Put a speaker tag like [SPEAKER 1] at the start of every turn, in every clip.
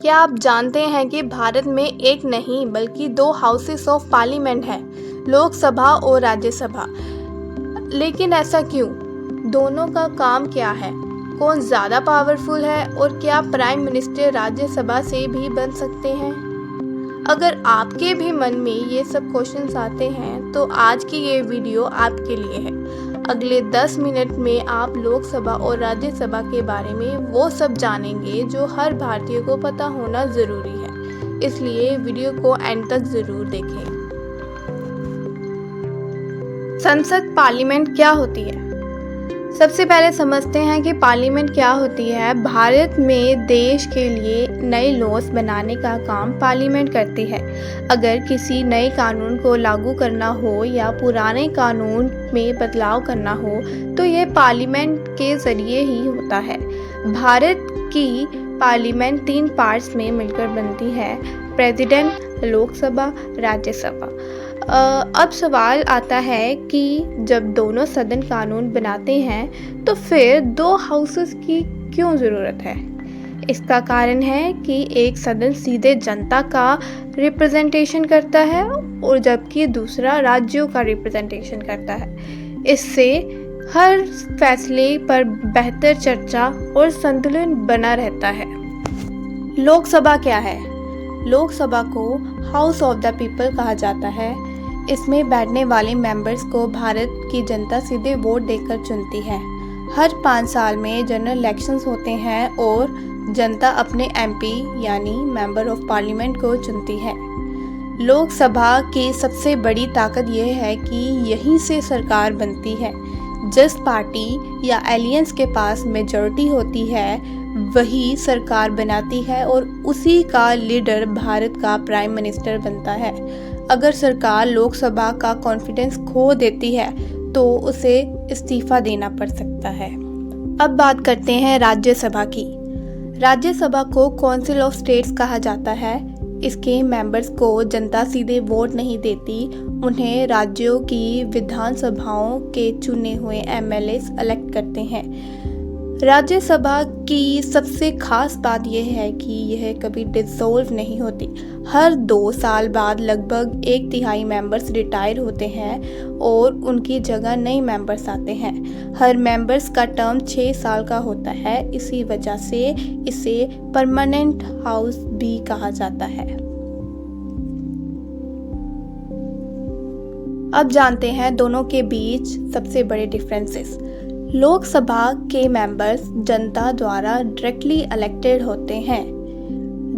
[SPEAKER 1] क्या आप जानते हैं कि भारत में एक नहीं बल्कि दो हाउसेस ऑफ पार्लियामेंट है, लोकसभा और राज्यसभा। लेकिन ऐसा क्यों? दोनों का काम क्या है? कौन ज़्यादा पावरफुल है और क्या प्राइम मिनिस्टर राज्यसभा से भी बन सकते हैं? अगर आपके भी मन में ये सब क्वेश्चंस आते हैं तो आज की ये वीडियो आपके लिए है। अगले 10 मिनट में आप लोकसभा और राज्यसभा के बारे में वो सब जानेंगे जो हर भारतीय को पता होना ज़रूरी है, इसलिए वीडियो को एंड तक ज़रूर देखें। संसद पार्लियामेंट क्या होती है? सबसे पहले समझते हैं कि पार्लियामेंट क्या होती है। भारत में देश के लिए नए लॉज बनाने का काम पार्लियामेंट करती है। अगर किसी नए कानून को लागू करना हो या पुराने कानून में बदलाव करना हो तो यह पार्लियामेंट के ज़रिए ही होता है। भारत की पार्लियामेंट 3 पार्ट्स में मिलकर बनती है: प्रेसिडेंट, लोकसभा, राज्यसभा। अब सवाल आता है कि जब दोनों सदन कानून बनाते हैं तो फिर 2 हाउसेस की क्यों ज़रूरत है? इसका कारण है कि एक सदन सीधे जनता का रिप्रेजेंटेशन करता है और जबकि दूसरा राज्यों का रिप्रेजेंटेशन करता है। इससे हर फैसले पर बेहतर चर्चा और संतुलन बना रहता है। लोकसभा क्या है? लोकसभा को हाउस ऑफ द पीपल कहा जाता है। इसमें बैठने वाले मेंबर्स को भारत की जनता सीधे वोट देकर चुनती है। हर 5 साल में जनरल इलेक्शंस होते हैं और जनता अपने एमपी यानी मेंबर ऑफ पार्लियामेंट को चुनती है। लोकसभा की सबसे बड़ी ताकत यह है कि यहीं से सरकार बनती है। जिस पार्टी या एलियंस के पास मेजॉरिटी होती है वही सरकार बनाती है और उसी का लीडर भारत का प्राइम मिनिस्टर बनता है। अगर सरकार लोकसभा का कॉन्फिडेंस खो देती है तो उसे इस्तीफा देना पड़ सकता है। अब बात करते हैं राज्यसभा की। राज्यसभा को काउंसिल ऑफ स्टेट्स कहा जाता है। इसके मेंबर्स को जनता सीधे वोट नहीं देती, उन्हें राज्यों की विधानसभाओं के चुने हुए एमएलएस इलेक्ट करते हैं। राज्यसभा की सबसे खास बात यह है कि यह कभी डिसॉल्व नहीं होती। हर 2 साल बाद लगभग 1/3 मेंबर्स रिटायर होते हैं और उनकी जगह नए मेंबर्स आते हैं। हर मेंबर्स का टर्म 6 साल का होता है। इसी वजह से इसे परमानेंट हाउस भी कहा जाता है। अब जानते हैं दोनों के बीच सबसे बड़े डिफरेंसेस। लोकसभा के मेंबर्स जनता द्वारा डायरेक्टली इलेक्टेड होते हैं,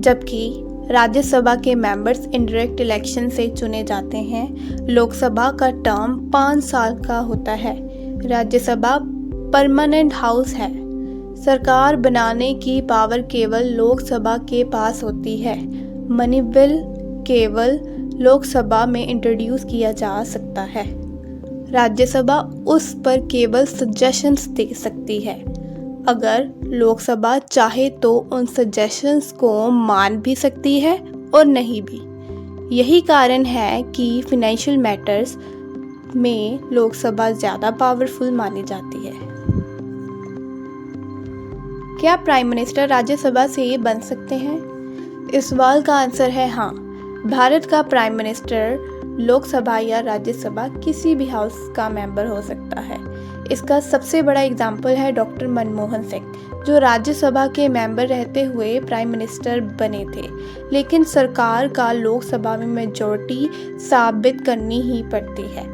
[SPEAKER 1] जबकि राज्यसभा के मेंबर्स इनडायरेक्ट इलेक्शन से चुने जाते हैं। लोकसभा का टर्म 5 साल का होता है। राज्यसभा परमानेंट हाउस है। सरकार बनाने की पावर केवल लोकसभा के पास होती है। मनी बिल केवल लोकसभा में इंट्रोड्यूस किया जा सकता है। राज्यसभा उस पर केवल सजेशंस दे सकती है। अगर लोकसभा चाहे तो उन सजेशंस को मान भी सकती है और नहीं भी। यही कारण है कि फाइनेंशियल मैटर्स में लोकसभा ज़्यादा पावरफुल मानी जाती है। क्या प्राइम मिनिस्टर राज्यसभा से बन सकते हैं? इस सवाल का आंसर है हाँ। भारत का प्राइम मिनिस्टर लोकसभा या राज्यसभा किसी भी हाउस का मेंबर हो सकता है। इसका सबसे बड़ा एग्जाम्पल है डॉक्टर मनमोहन सिंह, जो राज्यसभा के मेंबर रहते हुए प्राइम मिनिस्टर बने थे, लेकिन सरकार का लोकसभा में मेजॉरिटी साबित करनी ही पड़ती है।